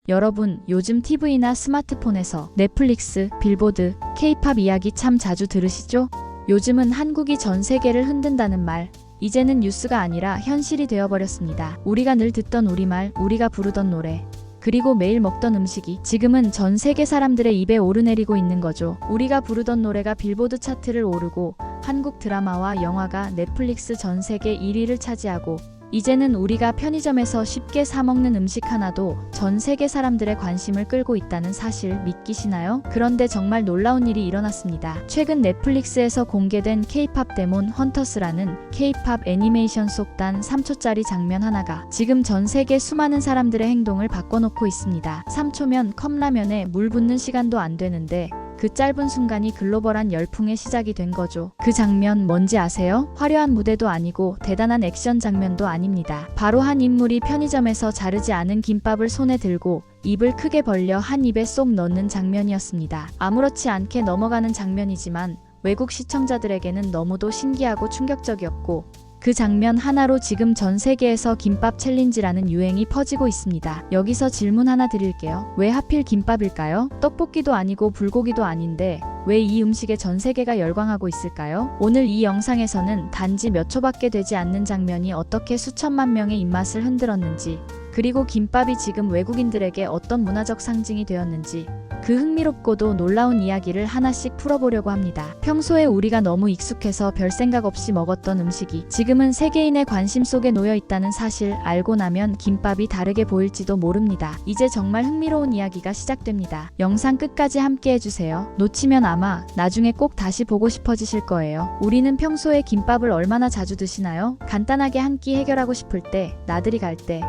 여러분, 요즘 TV나 스마트폰에서 넷플릭스, 빌보드, K-팝 이야기 참 자주 들으시죠? 요즘은 한국이 전 세계를 흔든다는 말, 이제는 뉴스가 아니라 현실이 되어버렸습니다. 우리가 늘 듣던 우리말, 우리가 부르던 노래, 그리고 매일 먹던 음식이 지금은 전 세계 사람들의 입에 오르내리고 있는 거죠. 우리가 부르던 노래가 빌보드 차트를 오르고 한국 드라마와 영화가 넷플릭스 전 세계 1위를 차지하고 이제는 우리가 편의점에서 쉽게 사먹는 음식 하나도 전 세계 사람들의 관심을 끌고 있다는 사실 믿기시나요? 그런데 정말 놀라운 일이 일어났습니다. 최근 넷플릭스에서 공개된 K-팝 데몬 헌터스라는 K-팝 애니메이션 속 단 3초짜리 장면 하나가 지금 전 세계 수많은 사람들의 행동을 바꿔놓고 있습니다. 3초면 컵라면에 물 붓는 시간도 안 되는데 그 짧은 순간이 글로벌한 열풍의 시작이 된 거죠. 그 장면 뭔지 아세요? 화려한 무대도 아니고 대단한 액션 장면도 아닙니다. 바로 한 인물이 편의점에서 자르지 않은 김밥을 손에 들고 입을 크게 벌려 한 입에 쏙 넣는 장면이었습니다. 아무렇지 않게 넘어가는 장면이지만 외국 시청자들에게는 너무도 신기하고 충격적이었고 그 장면 하나로 지금 전 세계에서 김밥 챌린지라는 유행이 퍼지고 있습니다. 여기서 질문 하나 드릴게요. 왜 하필 김밥일까요? 떡볶이도 아니고 불고기도 아닌데 왜 이 음식에 전 세계가 열광하고 있을까요? 오늘 이 영상에서는 단지 몇 초밖에 되지 않는 장면이 어떻게 수천만 명의 입맛을 흔들었는지, 그리고 김밥이 지금 외국인들에게 어떤 문화적 상징이 되었는지, 그 흥미롭고도 놀라운 이야기를 하나씩 풀어보려고 합니다. 평소에 우리가 너무 익숙해서 별 생각 없이 먹었던 음식이 지금은 세계인의 관심 속에 놓여 있다는 사실 알고 나면 김밥이 다르게 보일지도 모릅니다. 이제 정말 흥미로운 이야기가 시작됩니다. 영상 끝까지 함께 해주세요. 놓치면 아마 나중에 꼭 다시 보고 싶어지실 거예요. 우리는 평소에 김밥을 얼마나 자주 드시나요? 간단하게 한 끼 해결하고 싶을 때, 나들이 갈 때,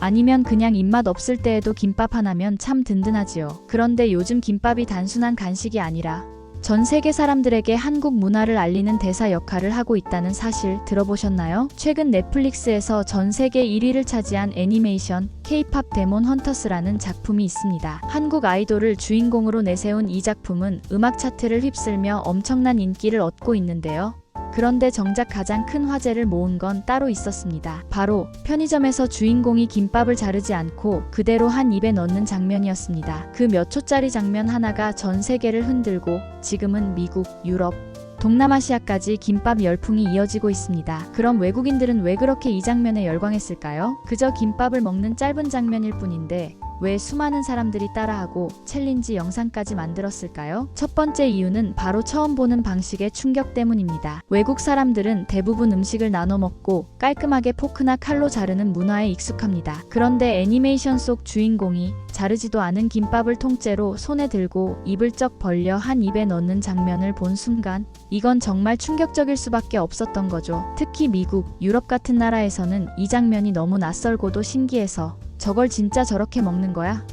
아니면 그냥 입맛 없을 때에도 김밥 하나면 참 든든하지요. 그런데 요즘 김밥이 단순한 간식이 아니라 전 세계 사람들에게 한국 문화를 알리는 대사 역할을 하고 있다는 사실 들어보셨나요? 최근 넷플릭스에서 전 세계 1위를 차지한 애니메이션 K-팝 데몬 헌터스라는 작품이 있습니다. 한국 아이돌을 주인공으로 내세운 이 작품은 음악 차트를 휩쓸며 엄청난 인기를 얻고 있는데요. 그런데 정작 가장 큰 화제를 모은 건 따로 있었습니다. 바로 편의점에서 주인공이 김밥을 자르지 않고 그대로 한 입에 넣는 장면이었습니다. 그 몇 초짜리 장면 하나가 전 세계를 흔들고 지금은 미국, 유럽, 동남아시아까지 김밥 열풍이 이어지고 있습니다. 그럼 외국인들은 왜 그렇게 이 장면에 열광했을까요? 그저 김밥을 먹는 짧은 장면일 뿐인데 왜 수많은 사람들이 따라하고 챌린지 영상까지 만들었을까요? 첫 번째 이유는 바로 처음 보는 방식의 충격 때문입니다. 외국 사람들은 대부분 음식을 나눠 먹고 깔끔하게 포크나 칼로 자르는 문화에 익숙합니다. 그런데 애니메이션 속 주인공이 자르지도 않은 김밥을 통째로 손에 들고 입을 쩍 벌려 한 입에 넣는 장면을 본 순간 이건 정말 충격적일 수밖에 없었던 거죠. 특히 미국, 유럽 같은 나라에서는 이 장면이 너무 낯설고도 신기해서 저걸 진짜 저렇게 먹는 거야?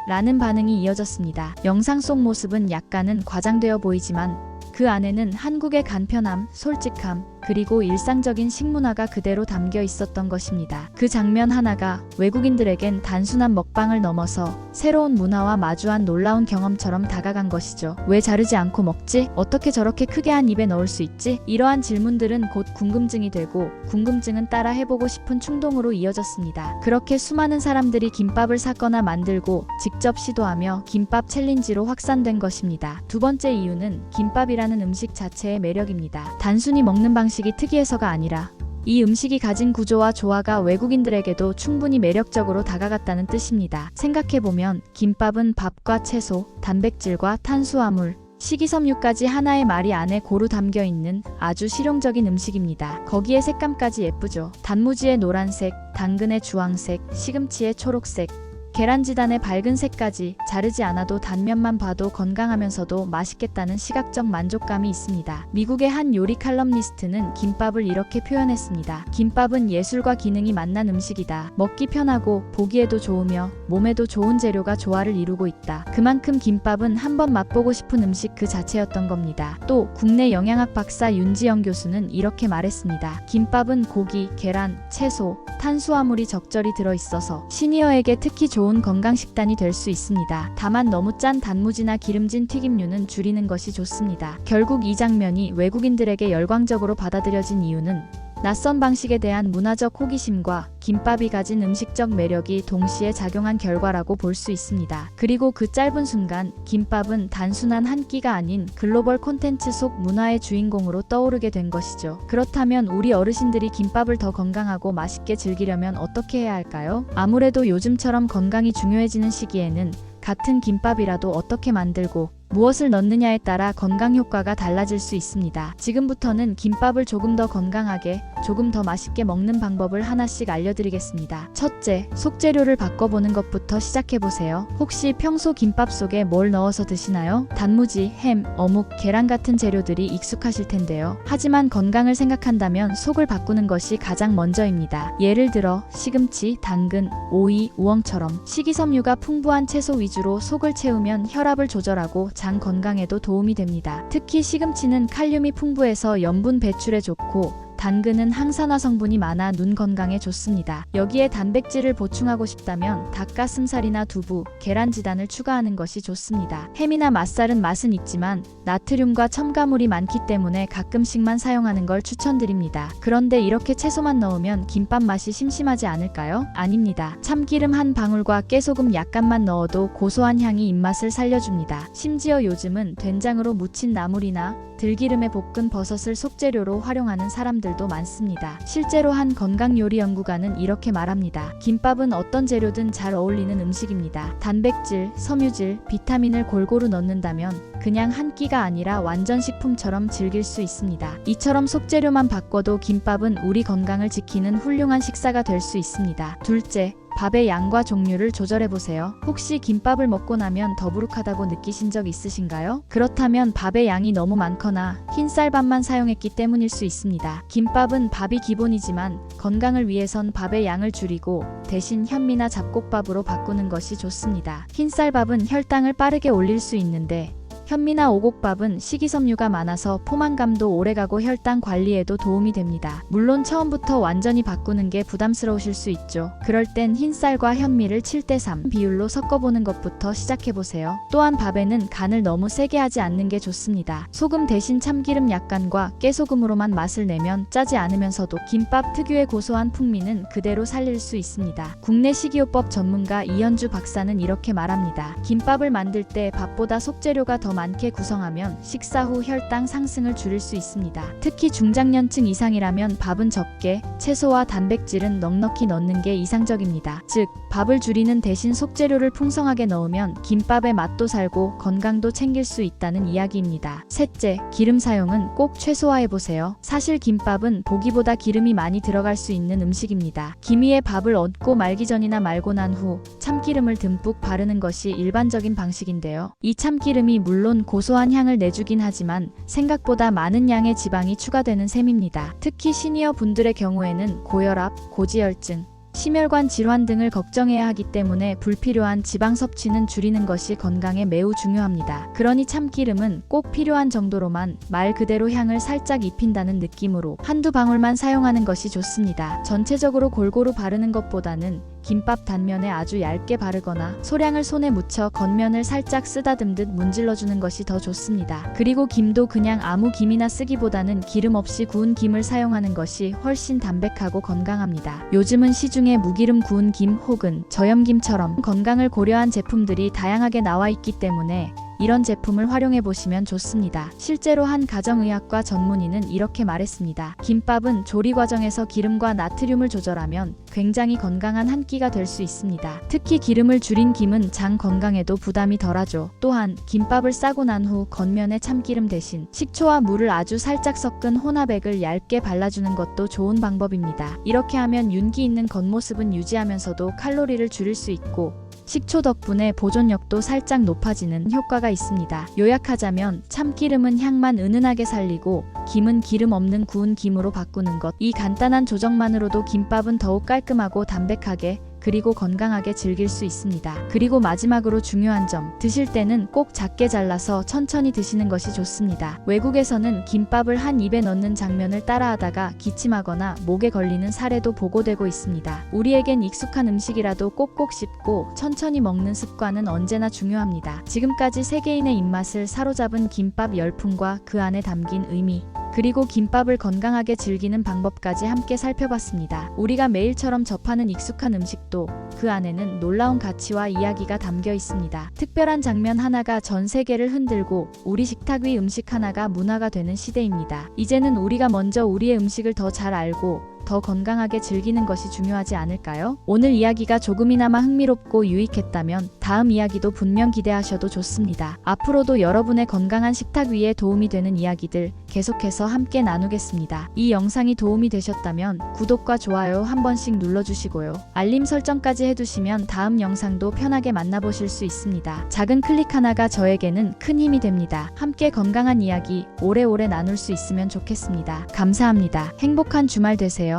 라는 반응이 이어졌습니다. 영상 속 모습은 약간은 과장되어 보이지만 그 안에는 한국의 간편함, 솔직함, 그리고 일상적인 식문화가 그대로 담겨 있었던 것입니다. 그 장면 하나가 외국인들에겐 단순한 먹방을 넘어서 새로운 문화와 마주한 놀라운 경험처럼 다가간 것이죠. 왜 자르지 않고 먹지? 어떻게 저렇게 크게 한 입에 넣을 수 있지? 이러한 질문들은 곧 궁금증이 되고 궁금증은 따라 해보고 싶은 충동으로 이어졌습니다. 그렇게 수많은 사람들이 김밥을 사거나 만들고 직접 시도하며 김밥 챌린지로 확산된 것입니다. 두 번째 이유는 김밥이라는 음식 자체의 매력입니다. 단순히 먹는 방식이 특이해서가 아니라 이 음식이 가진 구조와 조화가 외국인들에게도 충분히 매력적으로 다가갔다는 뜻입니다. 생각해보면 김밥은 밥과 채소, 단백질과 탄수화물, 식이섬유까지 하나의 말이 안에 고루 담겨있는 아주 실용적인 음식입니다. 거기에 색감까지 예쁘죠. 단무지의 노란색, 당근의 주황색, 시금치의 초록색, 계란지단의 밝은 색까지 자르지 않아도 단면만 봐도 건강하면서도 맛있겠다는 시각적 만족감이 있습니다. 미국의 한 요리 칼럼니스트는 김밥을 이렇게 표현했습니다. 김밥은 예술과 기능이 만난 음식이다. 먹기 편하고 보기에도 좋으며 몸에도 좋은 재료가 조화를 이루고 있다. 그만큼 김밥은 한번 맛보고 싶은 음식 그 자체였던 겁니다. 또 국내 영양학 박사 윤지영 교수는 이렇게 말했습니다. 김밥은 고기, 계란, 채소, 탄수화물이 적절히 들어있어서 시니어에게 특히 좋은 건강식단이 될 수 있습니다. 다만 너무 짠 단무지나 기름진 튀김류는 줄이는 것이 좋습니다. 결국 이 장면이 외국인들에게 열광적으로 받아들여진 이유는 낯선 방식에 대한 문화적 호기심과 김밥이 가진 음식적 매력이 동시에 작용한 결과라고 볼 수 있습니다. 그리고 그 짧은 순간 김밥은 단순한 한 끼가 아닌 글로벌 콘텐츠 속 문화의 주인공으로 떠오르게 된 것이죠. 그렇다면 우리 어르신들이 김밥을 더 건강하고 맛있게 즐기려면 어떻게 해야 할까요? 아무래도 요즘처럼 건강이 중요해지는 시기에는 같은 김밥이라도 어떻게 만들고 무엇을 넣느냐에 따라 건강 효과가 달라질 수 있습니다. 지금부터는 김밥을 조금 더 건강하게, 조금 더 맛있게 먹는 방법을 하나씩 알려드리겠습니다. 첫째, 속재료를 바꿔보는 것부터 시작해보세요. 혹시 평소 김밥 속에 뭘 넣어서 드시나요? 단무지, 햄, 어묵, 계란 같은 재료들이 익숙하실 텐데요. 하지만 건강을 생각한다면 속을 바꾸는 것이 가장 먼저입니다. 예를 들어 시금치, 당근, 오이, 우엉처럼 식이섬유가 풍부한 채소 위주로 속을 채우면 혈압을 조절하고 장 건강에도 도움이 됩니다. 특히 시금치는 칼륨이 풍부해서 염분 배출에 좋고 당근은 항산화 성분이 많아 눈 건강에 좋습니다. 여기에 단백질을 보충하고 싶다면 닭가슴살이나 두부, 계란지단을 추가하는 것이 좋습니다. 햄이나 맛살은 맛은 있지만 나트륨과 첨가물이 많기 때문에 가끔씩만 사용하는 걸 추천드립니다. 그런데 이렇게 채소만 넣으면 김밥 맛이 심심하지 않을까요? 아닙니다. 참기름 한 방울과 깨소금 약간만 넣어도 고소한 향이 입맛을 살려줍니다. 심지어 요즘은 된장으로 무친 나물이나 들기름에 볶은 버섯을 속재료로 활용하는 사람들도 많습니다. 실제로 한 건강 요리 연구가는 이렇게 말합니다. 김밥은 어떤 재료든 잘 어울리는 음식입니다. 단백질, 섬유질, 비타민을 골고루 넣는다면 그냥 한 끼가 아니라 완전 식품처럼 즐길 수 있습니다. 이처럼 속재료만 바꿔도 김밥은 우리 건강을 지키는 훌륭한 식사가 될 수 있습니다. 둘째, 밥의 양과 종류를 조절해보세요. 혹시 김밥을 먹고 나면 더부룩하다고 느끼신 적 있으신가요? 그렇다면 밥의 양이 너무 많거나 흰쌀밥만 사용했기 때문일 수 있습니다. 김밥은 밥이 기본이지만 건강을 위해선 밥의 양을 줄이고 대신 현미나 잡곡밥으로 바꾸는 것이 좋습니다. 흰쌀밥은 혈당을 빠르게 올릴 수 있는데 현미나 오곡밥은 식이섬유가 많아서 포만감도 오래가고 혈당 관리에도 도움이 됩니다. 물론 처음부터 완전히 바꾸는 게 부담스러우실 수 있죠. 그럴 땐 흰쌀과 현미를 7:3 비율로 섞어보는 것부터 시작해보세요. 또한 밥에는 간을 너무 세게 하지 않는 게 좋습니다. 소금 대신 참기름 약간과 깨소금으로만 맛을 내면 짜지 않으면서도 김밥 특유의 고소한 풍미는 그대로 살릴 수 있습니다. 국내 식이요법 전문가 이현주 박사는 이렇게 말합니다. 김밥을 만들 때 밥보다 속재료가 더 많게 구성하면 식사 후 혈당 상승을 줄일 수 있습니다. 특히 중장년층 이상이라면 밥은 적게, 채소와 단백질은 넉넉히 넣는 게 이상적입니다. 즉, 밥을 줄이는 대신 속재료를 풍성하게 넣으면 김밥의 맛도 살고 건강도 챙길 수 있다는 이야기입니다. 셋째, 기름 사용은 꼭 최소화해보세요. 사실 김밥은 보기보다 기름이 많이 들어갈 수 있는 음식입니다. 김 위에 밥을 얹고 말기 전이나 말고 난 후 참기름을 듬뿍 바르는 것이 일반적인 방식인데요. 이 참기름이 물론 고소한 향을 내주긴 하지만 생각보다 많은 양의 지방이 추가되는 셈입니다. 특히 시니어 분들의 경우에는 고혈압, 고지혈증, 심혈관 질환 등을 걱정해야 하기 때문에 불필요한 지방 섭취는 줄이는 것이 건강에 매우 중요합니다. 그러니 참기름은 꼭 필요한 정도로만 말 그대로 향을 살짝 입힌다는 느낌으로 한두 방울만 사용하는 것이 좋습니다. 전체적으로 골고루 바르는 것보다는 김밥 단면에 아주 얇게 바르거나 소량을 손에 묻혀 겉면을 살짝 쓰다듬듯 문질러주는 것이 더 좋습니다. 그리고 김도 그냥 아무 김이나 쓰기보다는 기름 없이 구운 김을 사용하는 것이 훨씬 담백하고 건강합니다. 요즘은 시중에 무기름 구운 김 혹은 저염김처럼 건강을 고려한 제품들이 다양하게 나와 있기 때문에 이런 제품을 활용해 보시면 좋습니다. 실제로 한 가정의학과 전문의는 이렇게 말했습니다. 김밥은 조리 과정에서 기름과 나트륨을 조절하면 굉장히 건강한 한 끼가 될 수 있습니다. 특히 기름을 줄인 김은 장 건강에도 부담이 덜하죠. 또한 김밥을 싸고 난 후 겉면에 참기름 대신 식초와 물을 아주 살짝 섞은 혼합액을 얇게 발라주는 것도 좋은 방법입니다. 이렇게 하면 윤기 있는 겉모습은 유지하면서도 칼로리를 줄일 수 있고 식초 덕분에 보존력도 살짝 높아지는 효과가 있습니다. 요약하자면 참기름은 향만 은은하게 살리고 김은 기름 없는 구운 김으로 바꾸는 것. 이 간단한 조정만으로도 김밥은 더욱 깔끔하고 담백하게 그리고 건강하게 즐길 수 있습니다. 그리고 마지막으로 중요한 점, 드실 때는 꼭 작게 잘라서 천천히 드시는 것이 좋습니다. 외국에서는 김밥을 한 입에 넣는 장면을 따라하다가 기침하거나 목에 걸리는 사례도 보고되고 있습니다. 우리에겐 익숙한 음식이라도 꼭꼭 씹고 천천히 먹는 습관은 언제나 중요합니다. 지금까지 세계인의 입맛을 사로잡은 김밥 열풍과 그 안에 담긴 의미, 그리고 김밥을 건강하게 즐기는 방법까지 함께 살펴봤습니다. 우리가 매일처럼 접하는 익숙한 음식도 그 안에는 놀라운 가치와 이야기가 담겨 있습니다. 특별한 장면 하나가 전 세계를 흔들고 우리 식탁 위 음식 하나가 문화가 되는 시대입니다. 이제는 우리가 먼저 우리의 음식을 더 잘 알고 더 건강하게 즐기는 것이 중요하지 않을까요? 오늘 이야기가 조금이나마 흥미롭고 유익했다면 다음 이야기도 분명 기대하셔도 좋습니다. 앞으로도 여러분의 건강한 식탁 위에 도움이 되는 이야기들 계속해서 함께 나누겠습니다. 이 영상이 도움이 되셨다면 구독과 좋아요 한 번씩 눌러주시고요. 알림 설정까지 해두시면 다음 영상도 편하게 만나보실 수 있습니다. 작은 클릭 하나가 저에게는 큰 힘이 됩니다. 함께 건강한 이야기 오래오래 나눌 수 있으면 좋겠습니다. 감사합니다. 행복한 주말 되세요.